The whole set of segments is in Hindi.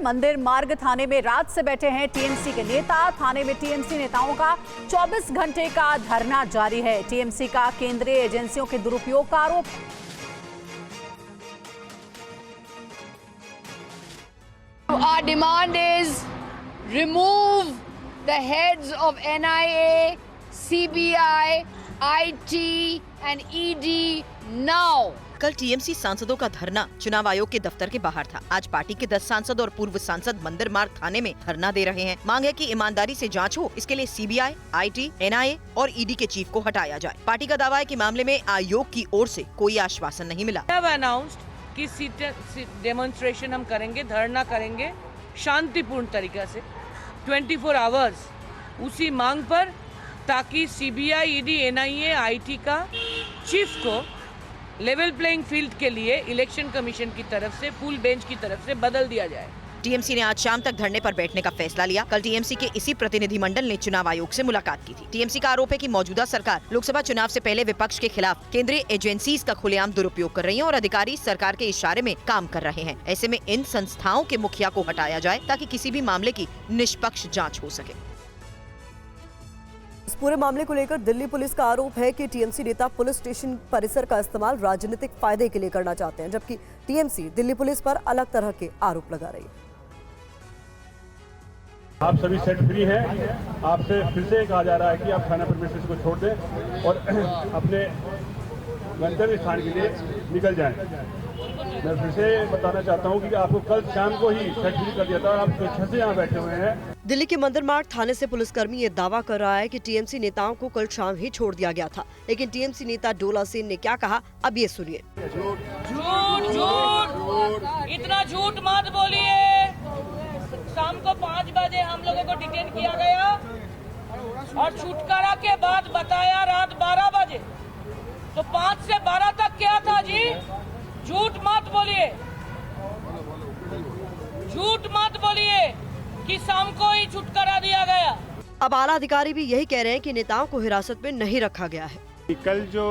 मंदिर मार्ग थाने में रात से बैठे हैं टीएमसी के नेता। थाने में टीएमसी नेताओं का 24 घंटे का धरना जारी है। टीएमसी का केंद्रीय एजेंसियों के दुरुपयोग का आरोप। Our demand is remove the heads of NIA, CBI, IT and ED now. कल टीएमसी सांसदों का धरना चुनाव आयोग के दफ्तर के बाहर था। आज पार्टी के 10 सांसद और पूर्व सांसद मंदिर मार्ग थाने में धरना दे रहे हैं। मांग है कि ईमानदारी से जांच हो, इसके लिए सीबीआई, आईटी, एनआईए और ईडी के चीफ को हटाया जाए। पार्टी का दावा है कि मामले में आयोग की ओर से कोई आश्वासन नहीं मिला। कि डेमोन्स्ट्रेशन हम करेंगे, धरना करेंगे शांतिपूर्ण तरीके से 24 आवर्स उसी मांग पर, ताकि सीबीआई, ईडी, एनआईए, आईटी का चीफ को लेवल प्लेइंग फील्ड के लिए इलेक्शन कमीशन की तरफ से, फुल बेंच की तरफ से बदल दिया जाए। टीएमसी ने आज शाम तक धरने पर बैठने का फैसला लिया। कल टीएमसी के इसी प्रतिनिधिमंडल ने चुनाव आयोग से मुलाकात की थी। टीएमसी का आरोप है कि मौजूदा सरकार लोकसभा चुनाव से पहले विपक्ष के खिलाफ केंद्रीय एजेंसीज का खुलेआम दुरुपयोग कर रही है और अधिकारी सरकार के इशारे में काम कर रहे हैं। ऐसे में इन संस्थाओं के मुखिया को हटाया जाए ताकि किसी भी मामले की निष्पक्ष जाँच हो सके। इस पूरे मामले को लेकर दिल्ली पुलिस का आरोप है कि टीएमसी नेता पुलिस स्टेशन परिसर का इस्तेमाल राजनीतिक फायदे के लिए करना चाहते हैं, जबकि टीएमसी दिल्ली पुलिस पर अलग तरह के आरोप लगा रही है। आप सभी सेट फ्री हैं। आपसे फिर से कहा जा रहा है कि आप थाना प्रीमिसेस को छोड़ दें और अपने गंतव्य स्थान के लिए निकल जाएं। मैं फिर से बताना चाहता हूं कि आपको कल शाम को ही सेट फ्री कर दिया था और आप स्वेच्छा से यहाँ बैठे हुए हैं। दिल्ली के मंदिर मार्ग थाने से पुलिसकर्मी ये दावा कर रहा है कि टीएमसी नेताओं को कल शाम ही छोड़ दिया गया था, लेकिन टीएमसी नेता डोला सेन ने क्या कहा, अब ये सुनिए। झूठ झूठ, इतना झूठ मत बोलिए। शाम को 5 बजे हम लोगों को डिटेन किया गया और छुटकारा के बाद बताया रात 12 बजे, तो 5 से 12 तक क्या था जी? झूठ मत बोलिए, झूठ मत बोलिए कि शाम को ही छुटकारा दिया गया। अब आला अधिकारी भी यही कह रहे हैं कि नेताओं को हिरासत में नहीं रखा गया है। कल जो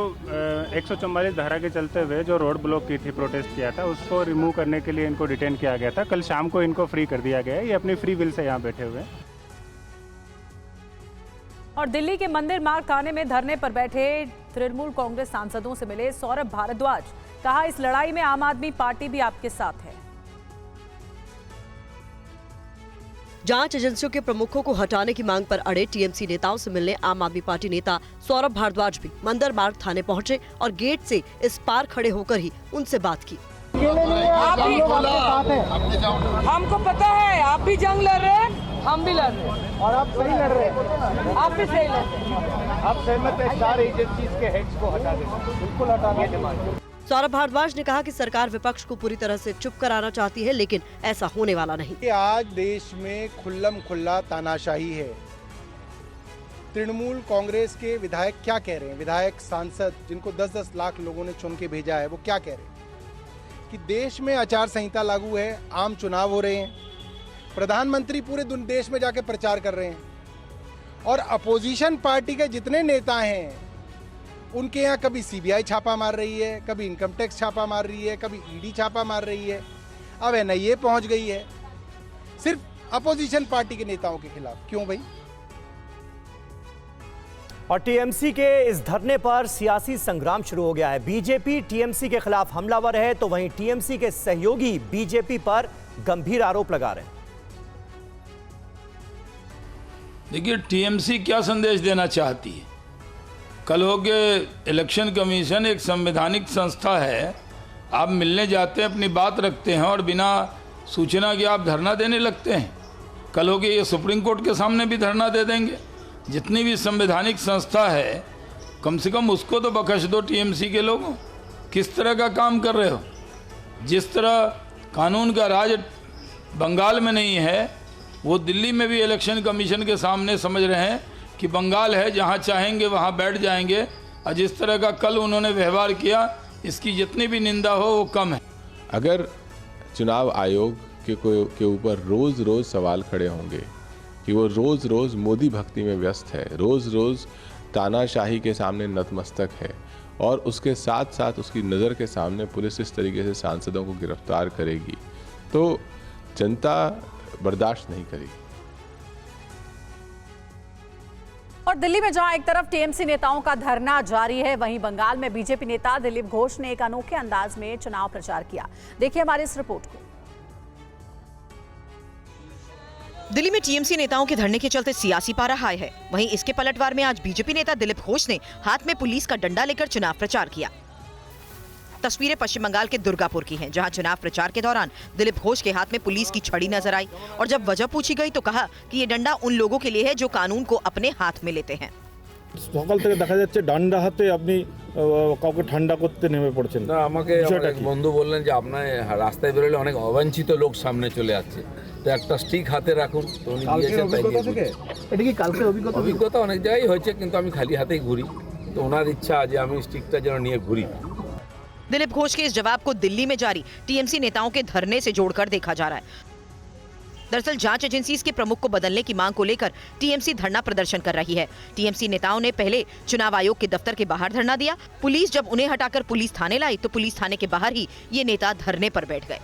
144 धारा के चलते हुए जो रोड ब्लॉक की थी, प्रोटेस्ट किया था, उसको रिमूव करने के लिए इनको डिटेन किया गया था। कल शाम को इनको फ्री कर दिया गया है। ये अपनी फ्री विल से यहाँ बैठे हुए हैं। और दिल्ली के मंदिर मार्ग थाने में धरने पर बैठे तृणमूल कांग्रेस सांसदों से मिले सौरभ भारद्वाज। कहा, इस लड़ाई में आम आदमी पार्टी भी आपके साथ है। जांच एजेंसियों के प्रमुखों को हटाने की मांग पर अड़े टीएमसी नेताओं से मिलने आम आदमी पार्टी नेता सौरभ भारद्वाज भी मंदिर मार्ग थाने पहुंचे और गेट से इस पार खड़े होकर ही उनसे बात की। हमको पता है आप भी जंग लड़ रहे हैं, हम भी लड़ रहे हैं और आप सही लड़ रहे हैं, आप भी सही लड़ रहे हैं। आप सहमत है 4 एजेंसीज के हेड्स को हटा दें? बिल्कुल हटाना डिमांड। सौरभ भारद्वाज ने कहा कि सरकार विपक्ष को पूरी तरह से चुप कराना चाहती है, लेकिन ऐसा होने वाला नहीं। आज देश में खुल्लम खुल्ला तानाशाही है। तृणमूल कांग्रेस के विधायक क्या कह रहे हैं? विधायक, सांसद जिनको 10-10 लाख लोगों ने चुन के भेजा है, वो क्या कह रहे हैं कि देश में आचार संहिता लागू है, आम चुनाव हो रहे हैं, प्रधानमंत्री पूरे देश में जाके प्रचार कर रहे हैं और अपोजिशन पार्टी के जितने नेता हैं उनके यहाँ कभी सीबीआई छापा मार रही है, कभी इनकम टैक्स छापा मार रही है, कभी ईडी छापा मार रही है, अब एनआईए पहुंच गई है, सिर्फ अपोजिशन पार्टी के नेताओं के खिलाफ। क्यों भाई? और टीएमसी के इस धरने पर सियासी संग्राम शुरू हो गया है। बीजेपी टीएमसी के खिलाफ हमलावर है, तो वहीं टीएमसी के सहयोगी बीजेपी पर गंभीर आरोप लगा रहे हैं। देखिए, टीएमसी क्या संदेश देना चाहती है? कल हो के इलेक्शन कमीशन एक संवैधानिक संस्था है, आप मिलने जाते हैं, अपनी बात रखते हैं और बिना सूचना के आप धरना देने लगते हैं। कल हो के ये सुप्रीम कोर्ट के सामने भी धरना दे देंगे। जितनी भी संवैधानिक संस्था है, कम से कम उसको तो बख्श दो। टीएमसी के लोगों, किस तरह का काम कर रहे हो? जिस तरह कानून का राज बंगाल में नहीं है, वो दिल्ली में भी इलेक्शन कमीशन के सामने समझ रहे हैं कि बंगाल है, जहां चाहेंगे वहां बैठ जाएंगे। और जिस तरह का कल उन्होंने व्यवहार किया, इसकी जितनी भी निंदा हो वो कम है। अगर चुनाव आयोग के ऊपर रोज़ रोज़ सवाल खड़े होंगे कि वो रोज़ रोज़ मोदी भक्ति में व्यस्त है, रोज़ रोज़ तानाशाही के सामने नतमस्तक है, और उसके साथ साथ उसकी नज़र के सामने पुलिस इस तरीके से सांसदों को गिरफ्तार करेगी, तो जनता बर्दाश्त नहीं करेगी। और दिल्ली में जहां एक तरफ टीएमसी नेताओं का धरना जारी है, वहीं बंगाल में बीजेपी नेता दिलीप घोष ने एक अनोखे अंदाज में चुनाव प्रचार किया। देखिए हमारी इस रिपोर्ट को। दिल्ली में टीएमसी नेताओं के धरने के चलते सियासी पारा हाई है। वहीं इसके पलटवार में आज बीजेपी नेता दिलीप घोष ने हाथ में पुलिस का डंडा लेकर चुनाव प्रचार किया। तस्वीरें पश्चिम बंगाल के दुर्गापुर की हैं, जहां चुनाव प्रचार के दौरान दिलीप घोष के हाथ में पुलिस की छड़ी नजर आई और जब वजह पूछी गई तो कहा कि ये डंडा उन लोगों के लिए है जो कानून को अपने हाथ में लेते हैं। সকাল থেকে দেখা যাচ্ছে ডান্ডা হাতে আপনি কাউকে ঠান্ডা করতে নেমে পড়ছেন। না, আমাকে আমার এক বন্ধু বললেন যে আপনার রাস্তায় বেরোলে অনেক অবাঞ্ছিত লোক সামনে চলে যাচ্ছে, তো একটা স্টিক হাতে রাখুন। তো উনি দিয়েছেন, তাই দিয়ে এটা কি কালকের অভিজ্ঞতা অনেক জায়গায় হয়েছে, কিন্তু আমি খালি হাতেই ঘুরি, তো ওনার ইচ্ছা যে আমি স্টিকটা যেন নিয়ে ঘুরি। दिलीप घोष के इस जवाब को दिल्ली में जारी टीएमसी नेताओं के धरने से जोड़कर देखा जा रहा है। दरअसल जांच एजेंसी के प्रमुख को बदलने की मांग को लेकर टीएमसी धरना प्रदर्शन कर रही है। टीएमसी नेताओं ने पहले चुनाव आयोग के दफ्तर के बाहर धरना दिया। पुलिस जब उन्हें हटाकर पुलिस थाने लाई तो पुलिस थाने के बाहर ही ये नेता धरने पर बैठ गए।